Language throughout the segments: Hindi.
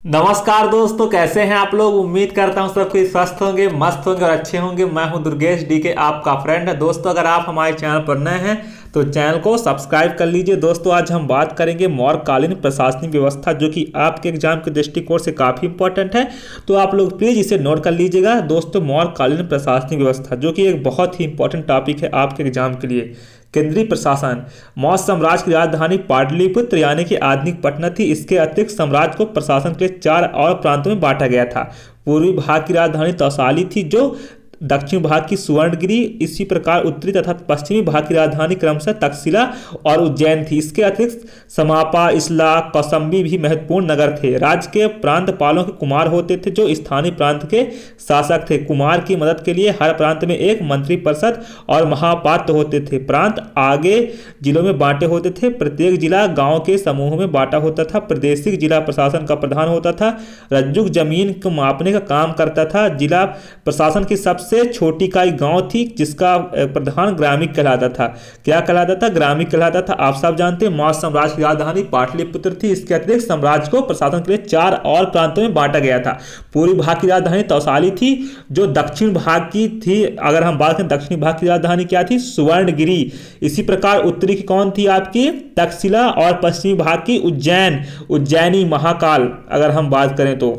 नमस्कार दोस्तों, कैसे हैं आप लोग। उम्मीद करता हूं सब कोई स्वस्थ होंगे, मस्त होंगे और अच्छे होंगे। मैं हूं दुर्गेश डीके, आपका फ्रेंड है। दोस्तों, अगर आप हमारे चैनल पर नए हैं तो चैनल को सब्सक्राइब कर लीजिए। दोस्तों, आज हम बात करेंगे मौर्यकालीन प्रशासनिक व्यवस्था, जो कि आपके एग्जाम के दृष्टिकोण से काफ़ी इंपॉर्टेंट है। तो आप लोग प्लीज़ इसे नोट कर लीजिएगा। दोस्तों, मौर्यकालीन प्रशासनिक व्यवस्था जो कि एक बहुत ही इंपॉर्टेंट टॉपिक है आपके एग्जाम के लिए। केंद्रीय प्रशासन। मौर्य साम्राज्य की राजधानी पाटलिपुत्र यानी कि आधुनिक पटना थी। इसके अतिरिक्त साम्राज्य को प्रशासन के लिए 4 और प्रांतों में बांटा गया था। पूर्वी भाग की राजधानी तौसाली थी, जो दक्षिण भाग की सुवर्णगिरी। इसी प्रकार उत्तरी तथा पश्चिमी भाग की राजधानी क्रमशः तक्षशिला और उज्जैन थी। इसके अतिरिक्त समापा, इस्ला, कौसंबी भी महत्वपूर्ण नगर थे। राज्य के प्रांतपालों के कुमार होते थे, जो स्थानीय प्रांत के शासक थे। कुमार की मदद के लिए हर प्रांत में एक मंत्री परिषद और महापात्र होते थे। प्रांत आगे जिलों में बांटे होते थे। प्रत्येक जिला गांव के समूहों में बांटा होता था। प्रादेशिक जिला प्रशासन का प्रधान होता था। रज्जुक जमीन को मापने का काम करता था। जिला प्रशासन की सबसे छोटी इकाई गांव थी, जिसका प्रधान ग्रामिक कहलाता था। क्या कहलाता था? ग्रामिक कहलाता था। आप सब जानते हैं मौर्य साम्राज्य की राजधानी पाटलिपुत्र थी। इसके अतिरिक्त साम्राज्य को प्रशासन के लिए 4 और प्रांतों में बांटा गया था। पूर्वी भाग की राजधानी तौसाली थी, जो दक्षिण भाग की थी। अगर हम बात करें दक्षिणी भाग की राजधानी क्या थी? सुवर्णगिरी। इसी प्रकार उत्तरी की कौन थी आपकी? तक्षशिला। और पश्चिमी भाग की उज्जैन, उज्जैनी महाकाल अगर हम बात करें तो।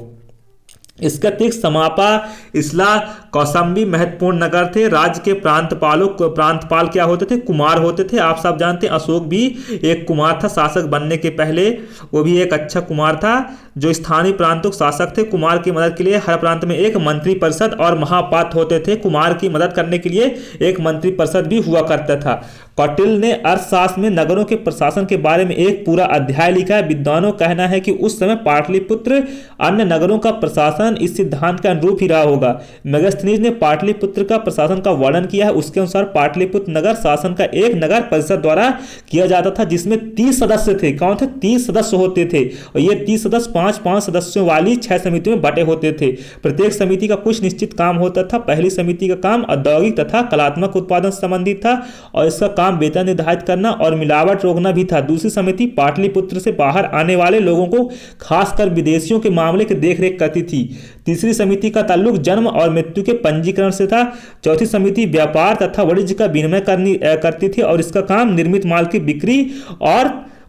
इसके अतिरिक्त समापा, इस्ला, कौसंबी महत्वपूर्ण नगर थे। राज्य के प्रांतपाल क्या होते थे? कुमार होते थे। आप सब जानते हैं अशोक भी एक कुमार था शासक बनने के पहले। वो भी एक अच्छा कुमार था, जो स्थानीय प्रांतों के शासक थे। कुमार की मदद के लिए हर प्रांत में एक मंत्री परिषद और महापात्र होते थे। कुमार की मदद करने के लिए एक मंत्री परिषद भी हुआ करता था। कौटिल्य ने अर्थशास्त्र में नगरों के प्रशासन के बारे में एक पूरा अध्याय लिखा है। विद्वानों का कहना है कि उस समय पाटलिपुत्र अन्य नगरों का प्रशासन इस सिद्धांत के अनुरूप ही रहा होगा। मेगास्थनीज ने पाटलिपुत्र का प्रशासन का वर्णन किया है। उसके अनुसार पाटलिपुत्र नगर शासन का एक नगर परिषद द्वारा किया जाता था, जिसमें 30 सदस्य थे। कौन थे? 30 सदस्य होते थे। और ये 30 सदस्य 5-5 सदस्यों वाली 6 समितियों में बटे होते थे। प्रत्येक समिति का कुछ निश्चित काम होता था। पहली समिति का काम औद्योगिक तथा कलात्मक उत्पादन से संबंधित था, और इसका काम वेतन निर्धारित करना और मिलावट रोकना भी था। दूसरी समिति पाटलिपुत्र से बाहर आने वाले लोगों को, खासकर विदेशियों के मामले की देखरेख करती थी। तीसरी समिति का ताल्लुक जन्म और मृत्यु के पंजीकरण से था। चौथी समिति व्यापार तथा वाणिज्य का विनिमय करती थी, और इसका काम निर्मित माल की बिक्री और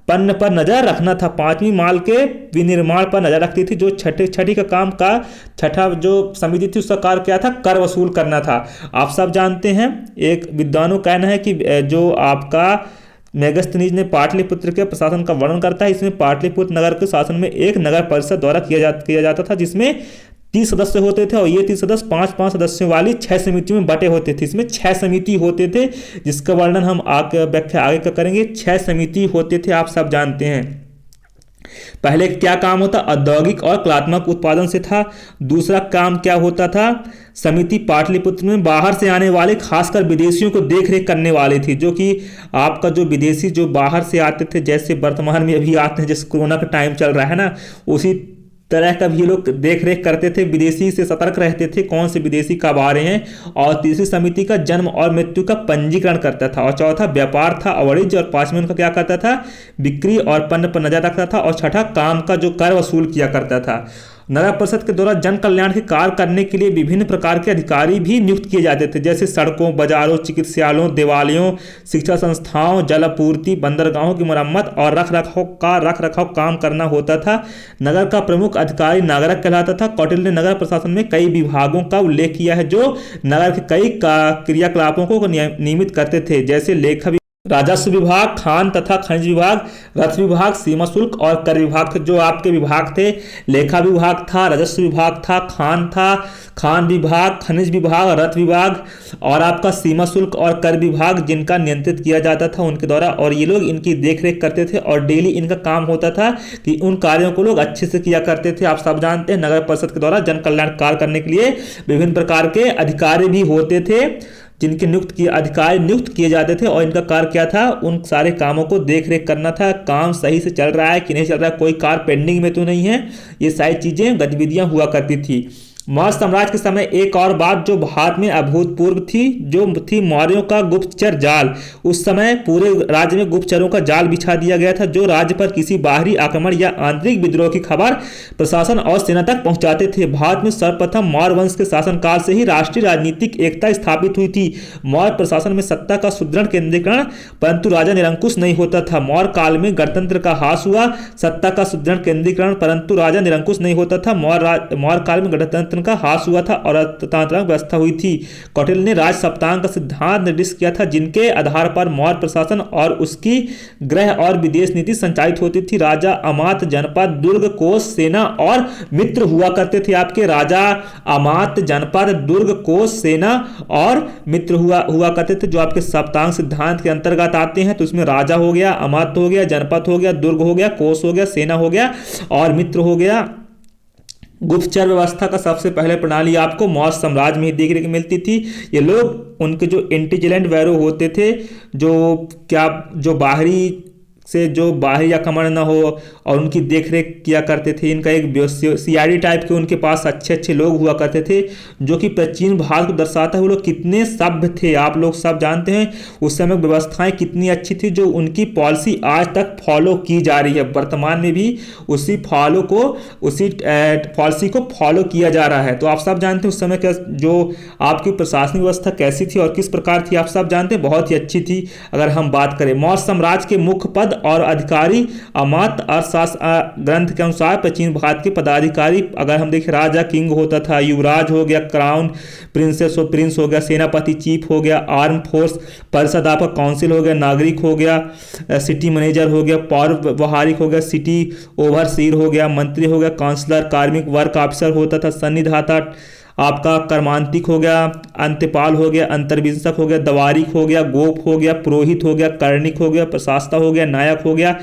पन्न पर नजर रखना था। पांचवी माल के विनिर्माण पर नजर रखती थी। जो छठी का काम का छठा जो समिति थी, उसका कार्य क्या था? कर वसूल करना था। आप सब जानते हैं, एक विद्वानों का कहना है कि जो आपका मेगास्थनीज ने पाटलिपुत्र के प्रशासन का वर्णन करता है। इसमें पाटलिपुत्र नगर के शासन में एक नगर परिषद द्वारा किया जाता था, जिसमें 30 सदस्य होते थे, और ये 30 सदस्य 5-5 सदस्यों वाली 6 समितियों में बटे होते थे। इसमें 6 समिति होते थे, जिसका वर्णन हम व्याख्या आगे का करेंगे। 6 समिति होते थे, आप सब जानते हैं। पहले क्या काम होता? औद्योगिक और कलात्मक उत्पादन से था। दूसरा काम क्या होता था? समिति पाटलिपुत्र में बाहर से आने वाले खासकर विदेशियों को देखरेख करने वाली थी। जो कि आपका जो विदेशी जो बाहर से आते थे, जैसे वर्तमान में अभी आते हैं, जैसे कोरोना का टाइम चल रहा है ना, उसी तरह का भी लोग देख रेख करते थे। विदेशी से सतर्क रहते थे, कौन से विदेशी कब आ रहे हैं। और तीसरी समिति का जन्म और मृत्यु का पंजीकरण करता था। और चौथा व्यापार था और वाणिज्य। और पांचवें उनका क्या करता था? बिक्री और पन्न पर नजर रखता था। और छठा काम का जो कर वसूल किया करता था। नगर परिषद के द्वारा जन कल्याण के कार्य करने के लिए विभिन्न प्रकार के अधिकारी भी नियुक्त किए जाते थे, जैसे सड़कों, बाजारों, चिकित्सालयों, देवालयों, शिक्षा संस्थाओं, जल आपूर्ति, बंदरगाहों की मरम्मत और रख रखाव काम करना होता था। नगर का प्रमुख अधिकारी नागरिक कहलाता था। कौटिल्य ने नगर प्रशासन में कई विभागों का उल्लेख किया है, जो नगर के कई क्रियाकलापों को नियमित करते थे, जैसे लेखा, राजस्व विभाग, खान तथा खनिज विभाग, रथ विभाग, सीमा शुल्क और कर विभाग। जो आपके विभाग थे, लेखा विभाग था, राजस्व विभाग था, खान विभाग, खनिज विभाग, रथ विभाग और आपका सीमा शुल्क और कर विभाग, जिनका नियंत्रित किया जाता था उनके द्वारा। और ये लोग इनकी देखरेख करते थे, और डेली इनका काम होता था कि उन कार्यों को लोग अच्छे से किया करते थे। आप सब जानते हैं, नगर परिषद के द्वारा जन कल्याण कार्य करने के लिए विभिन्न प्रकार के अधिकारी भी होते थे, जिनके अधिकारी नियुक्त किए जाते थे। और इनका कार्य क्या था? उन सारे कामों को देख रेख करना था। काम सही से चल रहा है कि नहीं चल रहा है, कोई कार्य पेंडिंग में तो नहीं है, ये सारी चीजें गतिविधियां हुआ करती थी। मौर्य साम्राज्य के समय एक और बात जो भारत में अभूतपूर्व थी, जो थी मौर्यों का गुप्तचर जाल। उस समय पूरे राज्य में गुप्तचरों का जाल बिछा दिया गया था, जो राज्य पर किसी बाहरी आक्रमण या आंतरिक विद्रोह की खबर प्रशासन और सेना तक पहुंचाते थे। भारत में सर्वप्रथम मौर्य वंश के शासनकाल से ही राष्ट्रीय राजनीतिक एकता स्थापित हुई थी। मौर्य प्रशासन में सत्ता का सुदृढ़ केंद्रीकरण, परंतु राजा निरंकुश नहीं होता था। मौर्य काल में गणतंत्र का ह्रास हुआ, सत्ता का सुदृढ़ केंद्रीकरण, परंतु राजा निरंकुश नहीं होता था। मौर्य काल में गणतंत्र का ह्रास हुआ था और अर्थतंत्रात्मक व्यवस्था हुई थी। कौटिल्य ने राज सप्तांग का सिद्धांत निर्दिष्ट किया था, जिनके आधार पर मौर्य प्रशासन और उसकी गृह और विदेश नीति संचालित होती थी। राजा, अमात्य, जनपद, दुर्ग, कोष, सेना और मित्र हुआ करते थे। आपके राजा, अमात्य, जनपद, दुर्ग, कोष, सेना और मित्र हुआ करते थे, जो आपके सप्तांग सिद्धांत के अंतर्गत आते हैं। तो इसमें राजा हो गया, अमात्य हो गया, जनपद हो गया, दुर्ग हो गया, कोष हो गया, सेना हो गया और मित्र हो गया। गुप्तचर व्यवस्था का सबसे पहले प्रणाली आपको मौर्य साम्राज्य में ही देखने को मिलती थी। ये लोग, उनके जो इंटेलिजेंट बैरो होते थे, जो बाहरी आक्रमण न हो और उनकी देखरेख किया करते थे। इनका एक सीआईडी टाइप के उनके पास अच्छे अच्छे लोग हुआ करते थे, जो कि प्राचीन भारत को दर्शाता है वो लोग कितने सभ्य थे। आप लोग सब जानते हैं उस समय व्यवस्थाएं कितनी अच्छी थी, जो उनकी पॉलिसी आज तक फॉलो की जा रही है। वर्तमान में भी उसी पॉलिसी को फॉलो किया जा रहा है। तो आप सब जानते हैं उस समय जो आपकी प्रशासनिक व्यवस्था कैसी थी और किस प्रकार थी, आप सब जानते हैं, बहुत ही अच्छी थी। अगर हम बात करें मौर्य साम्राज्य के मुख्य पद और अधिकारी, अमात्य अर्थशास्त्र ग्रंथ के अनुसार प्राचीन भारत के पदाधिकारी, अगर हम देखें, राजा किंग होता था, युवराज हो गया, क्राउन प्रिंस हो गया, सेनापति चीफ हो गया, आर्म फोर्स परिषद आपका काउंसिल हो गया, नागरिक हो गया, सिटी मैनेजर हो गया, पौर व्यवहारिक हो गया, सिटी ओवरसीर हो गया, मंत्री हो गया, काउंसलर, कार्मिक वर्क ऑफिसर होता था, सन्निधाता आपका, कर्मांतिक हो गया, अंत्यपाल हो गया, अंतर्विंशक हो गया, दवारिक हो गया, गोप हो गया, पुरोहित हो गया, कर्णिक हो गया, प्रशास्ता हो गया, नायक हो गया,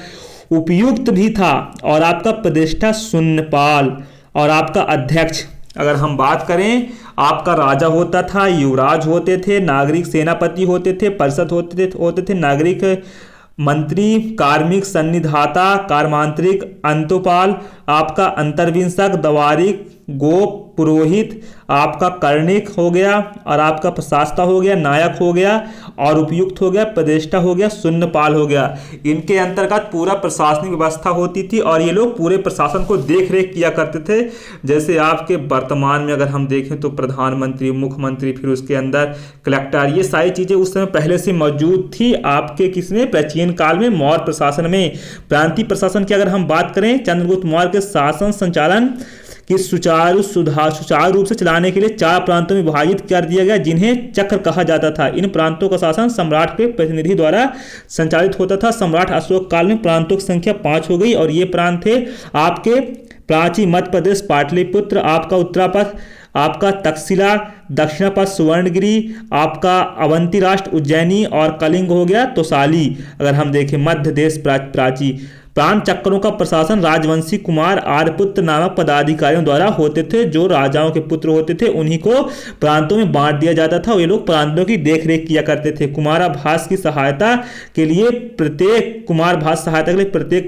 उपयुक्त भी था, और आपका प्रतिष्ठा शून्यपाल, और आपका अध्यक्ष। अगर हम बात करें, आपका राजा होता था, युवराज होते थे, नागरिक सेनापति होते थे, परिषद होते थे, नागरिक मंत्री, कार्मिक, सन्निधाता, कर्मांतरिक, अंतपाल, आपका अंतर्विंशक, दवारिक, गोप, पुरोहित, आपका कर्णिक हो गया, और आपका प्रशास्ता हो गया, नायक हो गया, और उपयुक्त हो गया, प्रतिष्ठा हो गया, शून्यपाल हो गया। इनके अंतर्गत पूरा प्रशासनिक व्यवस्था होती थी और ये लोग पूरे प्रशासन को देख रेख किया करते थे। जैसे आपके वर्तमान में अगर हम देखें तो प्रधानमंत्री, मुख्यमंत्री, फिर उसके अंदर कलेक्टर, ये सारी चीज़ें उस समय पहले से मौजूद थी आपके किसमें, प्राचीन काल में मौर्य प्रशासन में। प्रांतीय प्रशासन की अगर हम बात करें, चंद्रगुप्त मौर्य के शासन संचालन कि सुचारू रूप से चलाने के लिए 4 प्रांतों में विभाजित कर दिया गया, जिन्हें चक्र कहा जाता था। इन प्रांतों का शासन सम्राट के प्रतिनिधि द्वारा संचालित होता था। सम्राट अशोक काल में प्रांतों की संख्या 5 हो गई, और ये प्रांत थे आपके प्राची मध्य प्रदेश, पाटलिपुत्र, आपका उत्तरापथ, आपका तक्षशिला, दक्षिणापथ सुवर्णगिरी, आपका अवंती राष्ट्र उज्जैनी, और कलिंग हो गया तोसाली। अगर हम देखें मध्य देश प्राची, प्रांत चक्रों का प्रशासन राजवंशी कुमार आर्यपुत्र नामक पदाधिकारियों द्वारा होते थे। जो राजाओं के पुत्र होते थे उन्हीं को प्रांतों में बांट दिया जाता था। ये लोग प्रांतों की देखरेख किया करते थे। कुमाराभास की सहायता के लिए प्रत्येक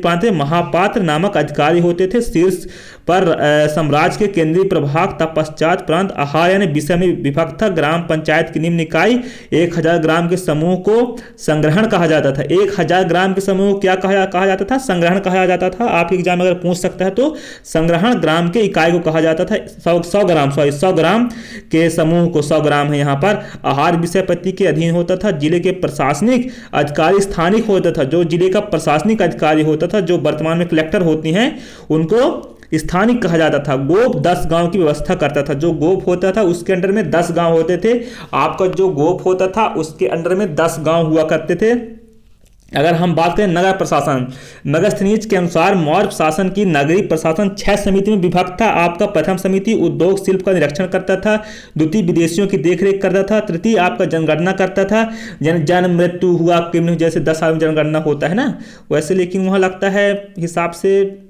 प्रांत में महापात्र नामक अधिकारी होते थे। शीर्ष पर साम्राज्य के केंद्रीय प्रभाग, तत्पश्चात प्रांत आहार यानी विषय में विभक्त था। ग्राम पंचायत की निम्न निकाय 1000 ग्राम के समूह को संग्रहण कहा जाता था। 1000 ग्राम के समूह को क्या कहा जाता था? संग्रहण कहा जाता था। आप एग्जाम अगर पूछ सकता है तो संग्रहण ग्राम के इकाई को कहा जाता था। 100 ग्राम के समूह को, 100 ग्राम है यहाँ पर, आहार विषयपति के अधीन होता था। जिले के प्रशासनिक अधिकारी स्थानिक होता था। जो जिले का प्रशासनिक अधिकारी होता था, जो वर्तमान में कलेक्टर होती हैं, उनको स्थानिक कहा जाता था। गोप 10 गांव की व्यवस्था करता था। जो गोप होता था उसके अंडर में 10 गांव होते थे। आपका जो गोप होता था उसके अंडर में 10 गांव हुआ करते थे। अगर हम बात करें नगर प्रशासन, नगरस्थनीज के अनुसार मौर्य शासन की नगरीय प्रशासन 6 समिति में विभक्त था। आपका प्रथम समिति उद्योग शिल्प का निरीक्षण करता था। द्वितीय विदेशियों की देखरेख करता था। तृतीय आपका जनगणना करता था। जन्म मृत्यु हुआ जैसे 10 साल में जनगणना होता है ना वैसे, लेकिन वहाँ लगता है हिसाब से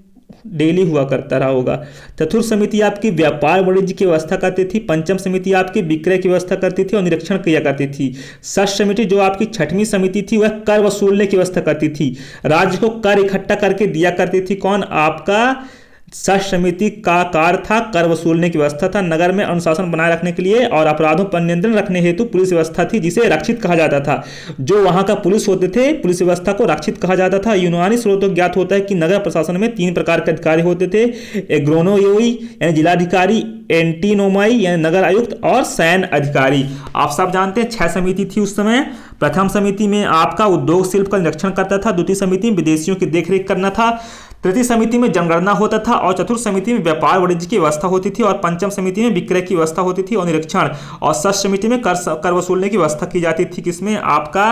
डेली हुआ करता रहा होगा। चतुर्थ समिति आपकी व्यापार वाणिज्य की व्यवस्था करती थी। पंचम समिति आपकी विक्रय की व्यवस्था करती थी और निरीक्षण किया करती थी। षष्ठ समिति जो आपकी 6वीं समिति थी वह कर वसूलने की व्यवस्था करती थी। राज्य को कर इकट्ठा करके दिया करती थी। कौन? आपका शासन समिति का कार्य था कर वसूलने की व्यवस्था था, नगर में अनुशासन बनाए रखने के लिए और अपराधों पर नियंत्रण रखने हेतु पुलिस व्यवस्था थी जिसे रक्षित कहा जाता था। जो वहां का पुलिस होते थे, पुलिस व्यवस्था को रक्षित कहा जाता था। यूनानी स्रोतों ज्ञात होता है कि नगर प्रशासन में 3 प्रकार के अधिकारी होते थे, एग्रोनोयोई यानी जिलाधिकारी, एंटीनोमाई यानी नगर आयुक्त और सैन्य अधिकारी। आप सब जानते हैं 6 समिति थी उस समय। प्रथम समिति में आपका उद्योग शिल्प का निरीक्षण करता था, द्वितीय समिति में विदेशियों की देखरेख करना था, तृतीय समिति में जनगणना होता था और चतुर्थ समिति में व्यापार वाणिज्य की व्यवस्था होती थी और पंचम समिति में विक्रय की व्यवस्था होती थी और निरीक्षण, और षष्ठ समिति में कर वसूलने की व्यवस्था की जाती थी। किसमें? आपका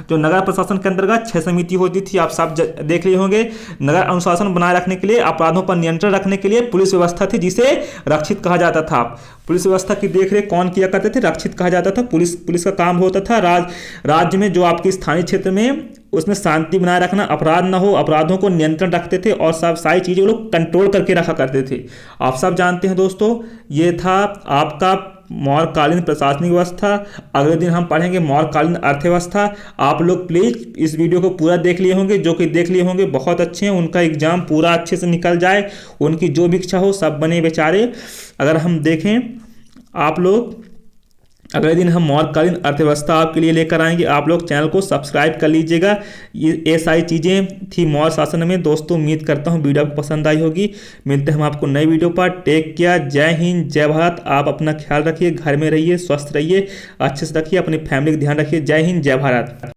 जो नगर प्रशासन के अंतर्गत 6 समिति होती थी। आप सब देख लिए होंगे। नगर अनुशासन बनाए रखने के लिए, अपराधों पर नियंत्रण रखने के लिए पुलिस व्यवस्था थी जिसे रक्षित कहा जाता था। पुलिस व्यवस्था की देखरेख कौन किया करते थे? रक्षित कहा जाता था। पुलिस का काम होता था राज्य में जो आपके स्थानीय क्षेत्र में उसमें शांति बनाए रखना, अपराध ना हो, अपराधों को नियंत्रण रखते थे और सब सारी चीज़ें वो लोग कंट्रोल करके रखा करते थे। आप सब जानते हैं दोस्तों, ये था आपका मौर्यकालीन प्रशासनिक व्यवस्था। अगले दिन हम पढ़ेंगे मौर्यकालीन अर्थव्यवस्था। आप लोग प्लीज़ इस वीडियो को पूरा देख लिए होंगे, जो कि देख लिए होंगे बहुत अच्छे हैं, उनका एग्जाम पूरा अच्छे से निकल जाए, उनकी जो भी इच्छा हो सब बने बेचारे। अगर हम देखें आप लोग, अगले दिन हम मौर्यकालीन अर्थव्यवस्था आपके लिए लेकर आएंगे। आप लोग चैनल को सब्सक्राइब कर लीजिएगा। ये सारी चीज़ें थी मौर्य शासन में। दोस्तों उम्मीद करता हूँ वीडियो आपको पसंद आई होगी। मिलते हैं हम आपको नई वीडियो पर। टेक केयर, जय हिंद, जय भारत। आप अपना ख्याल रखिए, घर में रहिए, स्वस्थ रहिए, अच्छे से रखिए, अपनी फैमिली का ध्यान रखिए। जय हिंद, जय भारत।